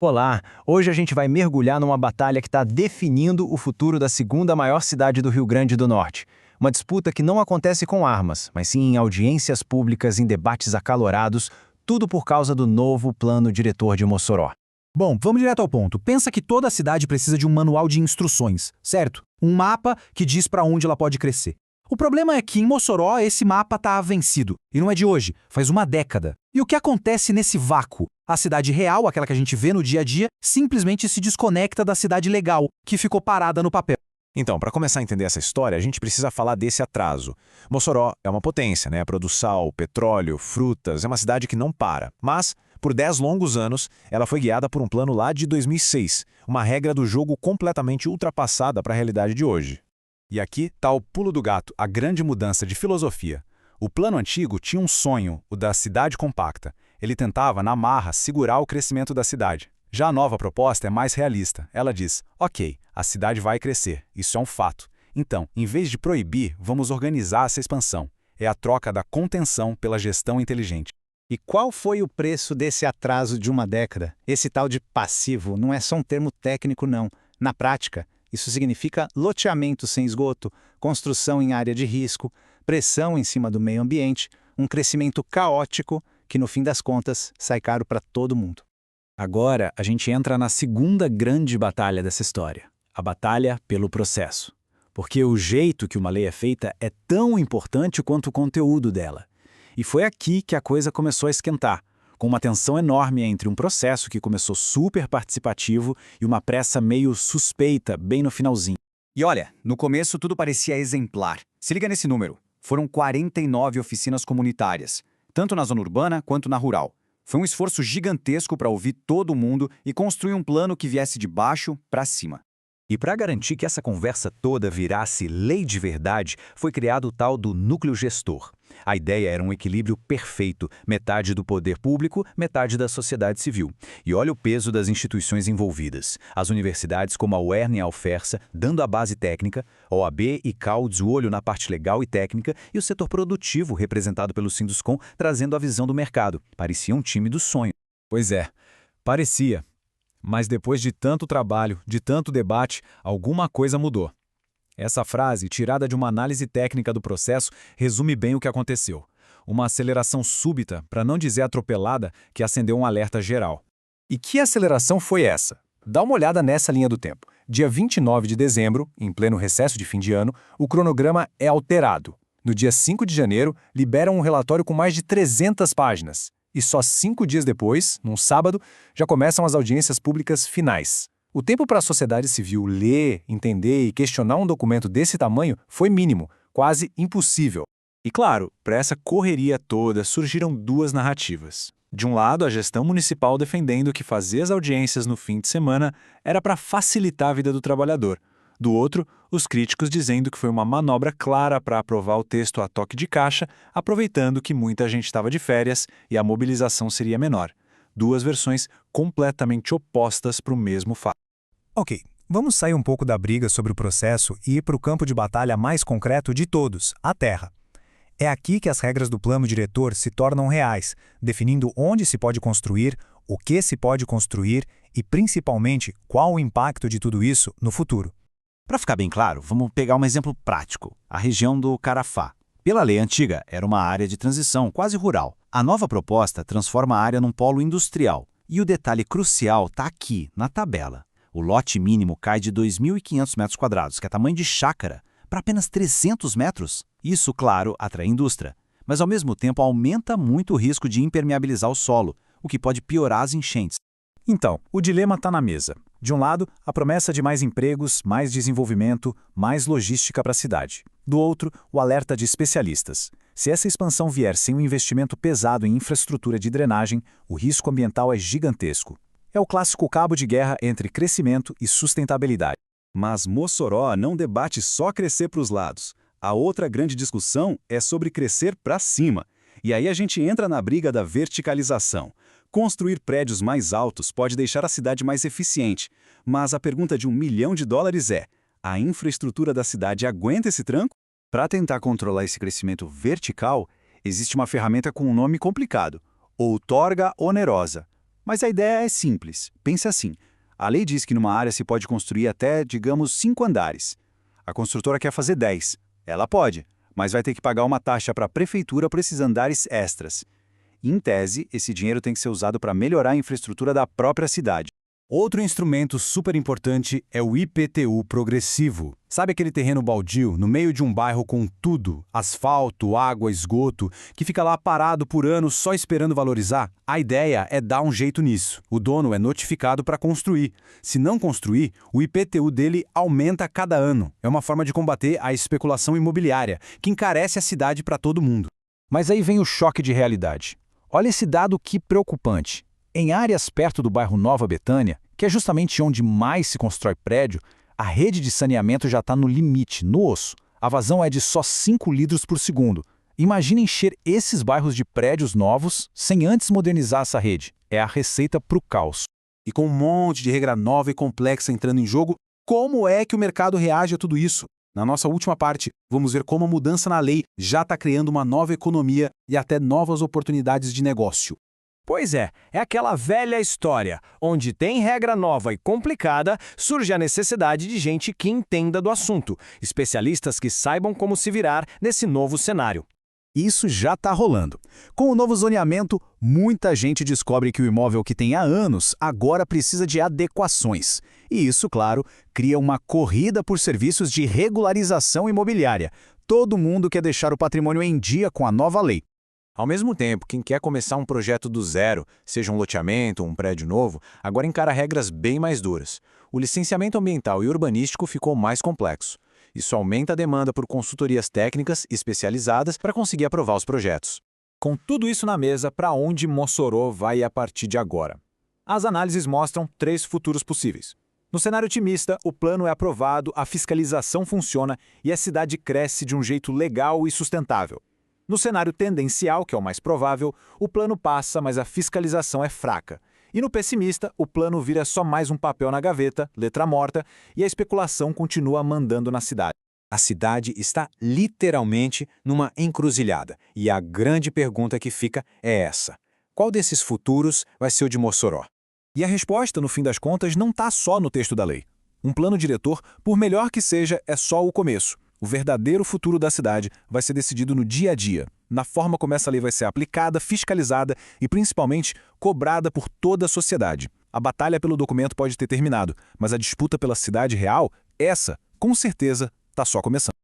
Olá, hoje a gente vai mergulhar numa batalha que está definindo o futuro da segunda maior cidade do Rio Grande do Norte. Uma disputa que não acontece com armas, mas sim em audiências públicas, em debates acalorados, tudo por causa do novo plano diretor de Mossoró. Bom, vamos direto ao ponto. Pensa que toda cidade precisa de um manual de instruções, certo? Um mapa que diz para onde ela pode crescer. O problema é que em Mossoró esse mapa está vencido. E não é de hoje, faz uma década. E o que acontece nesse vácuo? A cidade real, aquela que a gente vê no dia a dia, simplesmente se desconecta da cidade legal, que ficou parada no papel. Então, para começar a entender essa história, a gente precisa falar desse atraso. Mossoró é uma potência, né? Produz sal, petróleo, frutas, é uma cidade que não para. Mas, por 10 longos anos, ela foi guiada por um plano lá de 2006, uma regra do jogo completamente ultrapassada para a realidade de hoje. E aqui está o pulo do gato, a grande mudança de filosofia. O plano antigo tinha um sonho, o da cidade compacta. Ele tentava, na marra, segurar o crescimento da cidade. Já a nova proposta é mais realista. Ela diz, ok, a cidade vai crescer, isso é um fato. Então, em vez de proibir, vamos organizar essa expansão. É a troca da contenção pela gestão inteligente. E qual foi o preço desse atraso de uma década? Esse tal de passivo não é só um termo técnico, não. Na prática, isso significa loteamento sem esgoto, construção em área de risco, pressão em cima do meio ambiente, um crescimento caótico que, no fim das contas, sai caro para todo mundo. Agora a gente entra na segunda grande batalha dessa história, a batalha pelo processo. Porque o jeito que uma lei é feita é tão importante quanto o conteúdo dela. E foi aqui que a coisa começou a esquentar, com uma tensão enorme entre um processo que começou super participativo e uma pressa meio suspeita bem no finalzinho. E olha, no começo tudo parecia exemplar. Se liga nesse número. Foram 49 oficinas comunitárias, tanto na zona urbana quanto na rural. Foi um esforço gigantesco para ouvir todo mundo e construir um plano que viesse de baixo para cima. E para garantir que essa conversa toda virasse lei de verdade, foi criado o tal do núcleo gestor. A ideia era um equilíbrio perfeito, metade do poder público, metade da sociedade civil. E olha o peso das instituições envolvidas. As universidades como a UERN e a UFERSA, dando a base técnica, a OAB e CAL de olho na parte legal e técnica, e o setor produtivo, representado pelo Sinduscom, trazendo a visão do mercado. Parecia um time do sonho. Pois é, parecia. Mas depois de tanto trabalho, de tanto debate, alguma coisa mudou. Essa frase, tirada de uma análise técnica do processo, resume bem o que aconteceu. Uma aceleração súbita, para não dizer atropelada, que acendeu um alerta geral. E que aceleração foi essa? Dá uma olhada nessa linha do tempo. Dia 29 de dezembro, em pleno recesso de fim de ano, o cronograma é alterado. No dia 5 de janeiro, liberam um relatório com mais de 300 páginas. E só 5 dias depois, num sábado, já começam as audiências públicas finais. O tempo para a sociedade civil ler, entender e questionar um documento desse tamanho foi mínimo, quase impossível. E claro, para essa correria toda surgiram duas narrativas. De um lado, a gestão municipal defendendo que fazer as audiências no fim de semana era para facilitar a vida do trabalhador. Do outro, os críticos dizendo que foi uma manobra clara para aprovar o texto a toque de caixa, aproveitando que muita gente estava de férias e a mobilização seria menor. Duas versões completamente opostas para o mesmo fato. Ok, vamos sair um pouco da briga sobre o processo e ir para o campo de batalha mais concreto de todos, a terra. É aqui que as regras do plano diretor se tornam reais, definindo onde se pode construir, o que se pode construir e, principalmente, qual o impacto de tudo isso no futuro. Para ficar bem claro, vamos pegar um exemplo prático, a região do Carafá. Pela lei antiga, era uma área de transição quase rural. A nova proposta transforma a área num polo industrial. E o detalhe crucial está aqui, na tabela. O lote mínimo cai de 2.500 metros quadrados, que é tamanho de chácara, para apenas 300 metros. Isso, claro, atrai indústria, mas ao mesmo tempo aumenta muito o risco de impermeabilizar o solo, o que pode piorar as enchentes. Então, o dilema está na mesa. De um lado, a promessa de mais empregos, mais desenvolvimento, mais logística para a cidade. Do outro, o alerta de especialistas. Se essa expansão vier sem um investimento pesado em infraestrutura de drenagem, o risco ambiental é gigantesco. É o clássico cabo de guerra entre crescimento e sustentabilidade. Mas Mossoró não debate só crescer para os lados. A outra grande discussão é sobre crescer para cima. E aí a gente entra na briga da verticalização. Construir prédios mais altos pode deixar a cidade mais eficiente, mas a pergunta de $1 milhão é: a infraestrutura da cidade aguenta esse tranco? Para tentar controlar esse crescimento vertical, existe uma ferramenta com um nome complicado: outorga onerosa. Mas a ideia é simples. Pense assim. A lei diz que numa área se pode construir até, digamos, 5 andares. A construtora quer fazer 10. Ela pode, mas vai ter que pagar uma taxa para a prefeitura por esses andares extras. Em tese, esse dinheiro tem que ser usado para melhorar a infraestrutura da própria cidade. Outro instrumento super importante é o IPTU progressivo. Sabe aquele terreno baldio, no meio de um bairro com tudo, asfalto, água, esgoto, que fica lá parado por anos só esperando valorizar? A ideia é dar um jeito nisso. O dono é notificado para construir. Se não construir, o IPTU dele aumenta a cada ano. É uma forma de combater a especulação imobiliária, que encarece a cidade para todo mundo. Mas aí vem o choque de realidade. Olha esse dado que preocupante. Em áreas perto do bairro Nova Betânia, que é justamente onde mais se constrói prédio, a rede de saneamento já está no limite, no osso. A vazão é de só 5 litros por segundo. Imagina encher esses bairros de prédios novos sem antes modernizar essa rede. É a receita para o caos. E com um monte de regra nova e complexa entrando em jogo, como é que o mercado reage a tudo isso? Na nossa última parte, vamos ver como a mudança na lei já está criando uma nova economia e até novas oportunidades de negócio. Pois é aquela velha história, onde tem regra nova e complicada, surge a necessidade de gente que entenda do assunto, especialistas que saibam como se virar nesse novo cenário. Isso já está rolando. Com o novo zoneamento, muita gente descobre que o imóvel que tem há anos agora precisa de adequações. E isso, claro, cria uma corrida por serviços de regularização imobiliária. Todo mundo quer deixar o patrimônio em dia com a nova lei. Ao mesmo tempo, quem quer começar um projeto do zero, seja um loteamento ou um prédio novo, agora encara regras bem mais duras. O licenciamento ambiental e urbanístico ficou mais complexo. Isso aumenta a demanda por consultorias técnicas especializadas para conseguir aprovar os projetos. Com tudo isso na mesa, para onde Mossoró vai a partir de agora? As análises mostram 3 futuros possíveis. No cenário otimista, o plano é aprovado, a fiscalização funciona e a cidade cresce de um jeito legal e sustentável. No cenário tendencial, que é o mais provável, o plano passa, mas a fiscalização é fraca. E no pessimista, o plano vira só mais um papel na gaveta, letra morta, e a especulação continua mandando na cidade. A cidade está literalmente numa encruzilhada. E a grande pergunta que fica é essa: qual desses futuros vai ser o de Mossoró? E a resposta, no fim das contas, não está só no texto da lei. Um plano diretor, por melhor que seja, é só o começo. O verdadeiro futuro da cidade vai ser decidido no dia a dia, na forma como essa lei vai ser aplicada, fiscalizada e, principalmente, cobrada por toda a sociedade. A batalha pelo documento pode ter terminado, mas a disputa pela cidade real, essa, com certeza, está só começando.